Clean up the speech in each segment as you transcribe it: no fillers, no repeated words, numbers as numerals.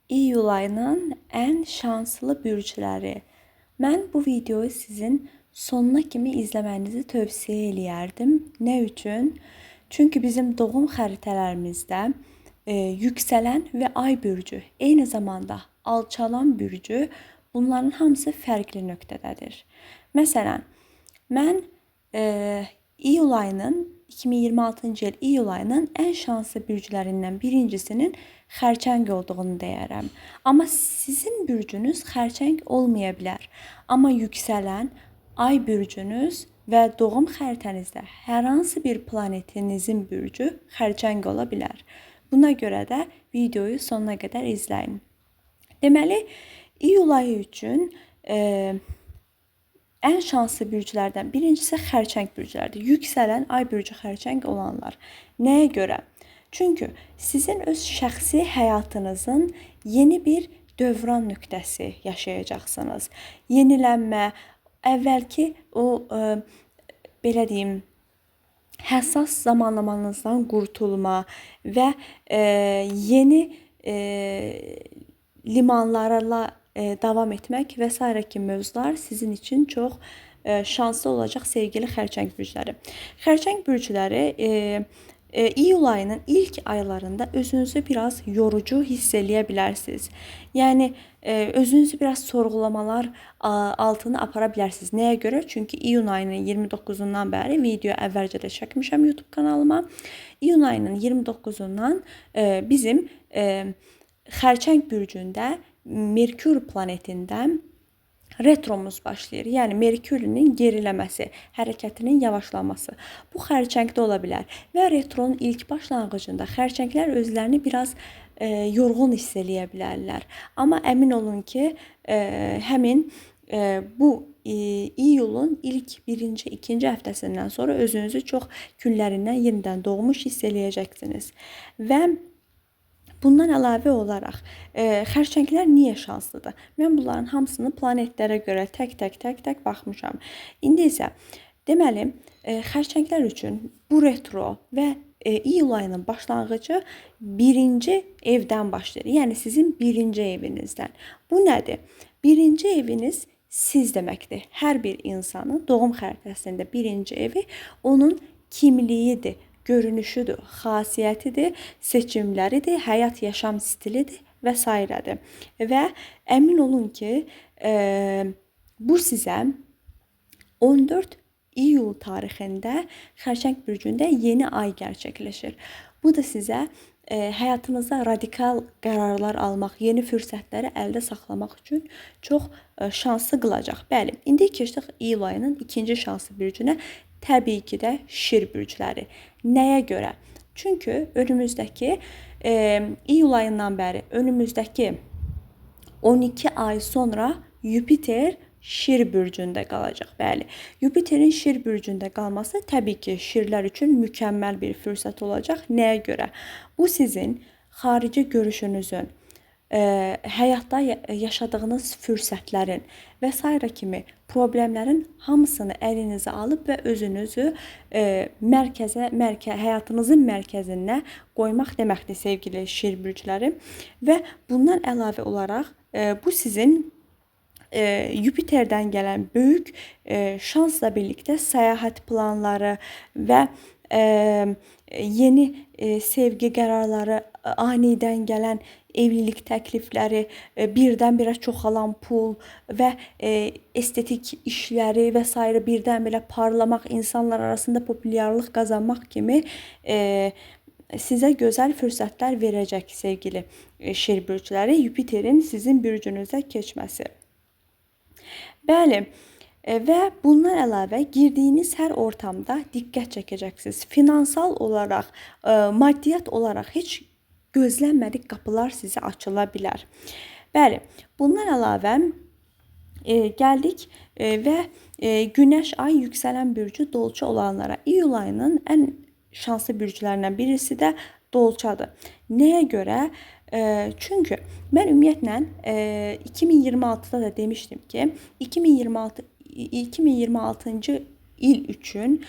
İyul ayının ən şanslı bürcləri. Mən bu videoyu sizin sonuna kimi izləmənizi tövsiyə eləyərdim. Nə üçün? Çünki bizim doğum xəritələrimizdə yüksələn və ay bürcü, eyni zamanda alçalan bürcü, bunların hamısı fərqli nöqtədədir. Məsələn, mən iyul ayının 2026-cı il iyul ayının ən şanslı bürclərindən birincisinin xərçəng olduğunu deyərəm. Amma sizin bürcünüz xərçəng olmaya bilər. Amma yüksələn ay bürcünüz və doğum xəritənizdə hər hansı bir planetinizin bürcü xərçəng ola bilər. Buna görə də videoyu sonuna qədər izləyin. Deməli, iyul ayı üçün ən şanslı bürclərdən birincisi xərçəng bürcləridir. Yüksələn ay bürcü xərçəng olanlar. Nəyə görə? Çünki sizin öz şəxsi həyatınızın yeni bir dövran nöqtəsi yaşayacaqsınız. Yenilənmə, əvvəlki o belə deyim, həssas zamanlamanızdan qurtulma və yeni limanlarla davam etmək və s. kimi mövzular sizin için çox şanslı olacaq sevgili xərçəng bürcləri. Xərçəng bürcləri iyul ayının ilk aylarında özünüzü biraz yorucu hiss eləyə bilərsiniz. Yəni özünüzü biraz sorğulamalar altına apara bilərsiniz. Nəyə görə? Çünki iyun ayının 29-undan bəri video əvvəlcə də çəkmişəm YouTube kanalıma. İyun ayının 29-undan bizim xərçəng bürcündə Merkür planetində retromuz başlayır. Yəni Merkürün geriləməsi, hərəkətinin yavaşlaması. Bu xərçəngdə ola bilər. Və retronun ilk başlanğıcında xərçənglər özlərini biraz yorğun hiss eləyə bilərlər. Amma əmin olun ki, həmin bu iyulun ilk birinci, ikinci həftəsindən sonra özünüzü çox küllərindən yenidən doğmuş hiss eləyəcəksiniz. Və bundan əlavə olaraq xərçənglər niyə şanslıdır? Mən bunların hamısını planetlərə görə tək baxmışam. İndi isə deməli, xərçənglər üçün bu retro və iyul ayının başlanğıcı birinci evdən başlayır. Yəni sizin birinci evinizdən. Bu nədir? Birinci eviniz siz deməkdir. Hər bir insanın doğum xəritəsində birinci evi onun kimliyidir, görünüşüdür, xasiyyətidir, seçimləridir, həyat yaşam stilidir və s. Və əmin olun ki, bu sizə 14 iyul tarixində xərçəng bürcündə yeni ay gerçəkləşir. Bu da sizə həyatınızda radikal qərarlar almaq, yeni fürsətləri əldə saxlamaq üçün çox şanslı qılacaq. Bəli, indi keçdik iyul ayının ikinci şanslı bürcünə. Təbii ki də şir bürcləri. Nəyə görə? Çünki önümüzdəki iyul ayından bəri önümüzdəki 12 ay sonra Jüpiter şir bürcündə qalacaq. Bəli, Jüpiterin şir bürcündə qalması təbii ki şirlər üçün mükəmməl bir fürsət olacaq. Nəyə görə? Bu sizin xarici görüşünüzün, həyatda yaşadığınız fürsətlərin və s. kimi problemlərin hamısını əlinizə alıb və özünüzü həyatınızın mərkəzinə qoymaq deməkdir sevgili şir bürcləri. Və bundan əlavə olaraq bu sizin Jüpiterdən gələn böyük şansla birlikdə səyahət planları və yeni sevgi qərarları, anidən gələn evlilik təklifləri, birdən-birə çoxalan pul və estetik işləri və s. birdən-birə parlamaq, insanlar arasında populyarlıq qazanmaq kimi sizə gözəl fürsətlər verəcək sevgili şir bürcləri Jüpiterin sizin bürcünüzə keçməsi. Bəli, və bundan əlavə girdiyiniz hər ortamda diqqət çəkəcəksiniz. Finansal olaraq, maddiyyat olaraq heç gözlənmədik qapılar sizə açıla bilər. Bəli, bundan əlavə gəldik və Günəş, ay, yüksələn bürcü dolça olanlara. İyul ayının ən şanslı bürclərindən birisi də dolçadır. Nəyə görə? Çünki mən ümumiyyətlə 2026-da da demişdim ki, 2026-cı il üçün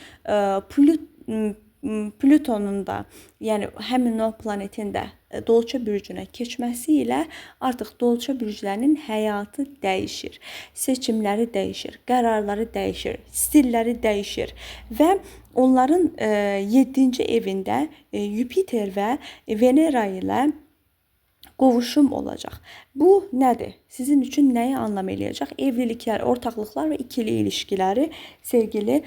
Plütonun da, yəni həmin o planetin də Dolça bürcünə keçməsi ilə artıq Dolça bürclərinin həyatı dəyişir. Seçimləri dəyişir, qərarları dəyişir, stilləri dəyişir və onların 7-ci evində Yupiter və Venera ilə qovuşum olacaq. Bu nədir? Sizin üçün nəyi anlam eləyəcək? Evliliklər, ortaqlıqlar və ikili ilişkiləri, sevgili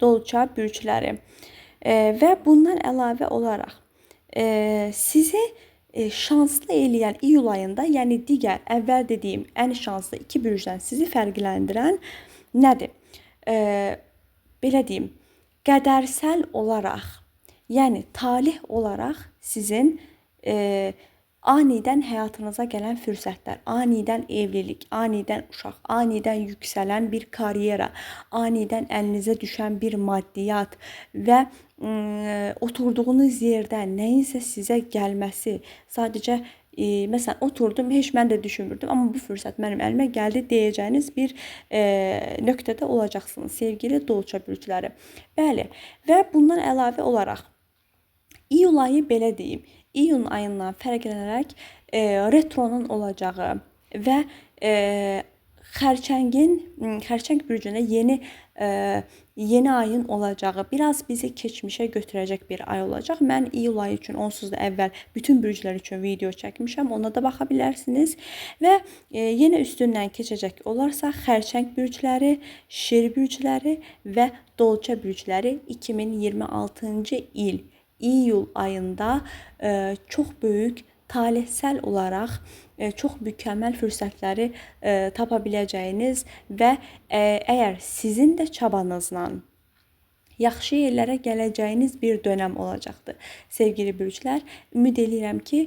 Dolça bürcləri. Və bundan əlavə olaraq sizi şanslı eləyən iyul ayında, yəni digər əvvəl dediyim ən şanslı 2 bürcdən sizi fərqləndirən nədir? Belə deyim, qədərsəl olaraq, yəni talih olaraq sizin anidən həyatınıza gələn fürsətlər, anidən evlilik, anidən uşaq, anidən yüksələn bir karyera, anidən əlinizə düşən bir maddiyyat və oturduğunuz yerdən nəyinsə sizə gəlməsi, sadəcə məsələn oturdum, heç mən də düşünmürdüm, amma bu fürsət mənim əlimə gəldi deyəcəyiniz bir nöqtədə olacaqsınız, sevgili Dolça bürcləri. Bəli, və bundan əlavə olaraq iyul ayı belə deyim, iyun ayından fərqlənərək retronun olacağı və xərçəng bürcünə yeni ayın olacağı, biraz bizi keçmişə götürəcək bir ay olacaq. Mən iyul ayı üçün onsuz da əvvəl bütün bürclər üçün video çəkmişəm, ona da baxa bilərsiniz. Və yenə üstündən keçəcək olarsa xərçəng bürcləri, şir bürcləri və Dolça bürcləri 2026-cı il iyul ayında çox böyük talihsel olaraq çox mükəmməl fürsətləri tapa biləcəyiniz və əgər sizin də çabanızla yaxşı yerlərə gələcəyiniz bir dönəm olacaqdır. Sevgili bürclər, ümid edirəm ki,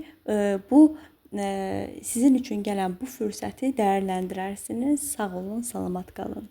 bu sizin üçün gələn bu fürsəti dəyərləndirərsiniz. Sağ olun, salamat qalın.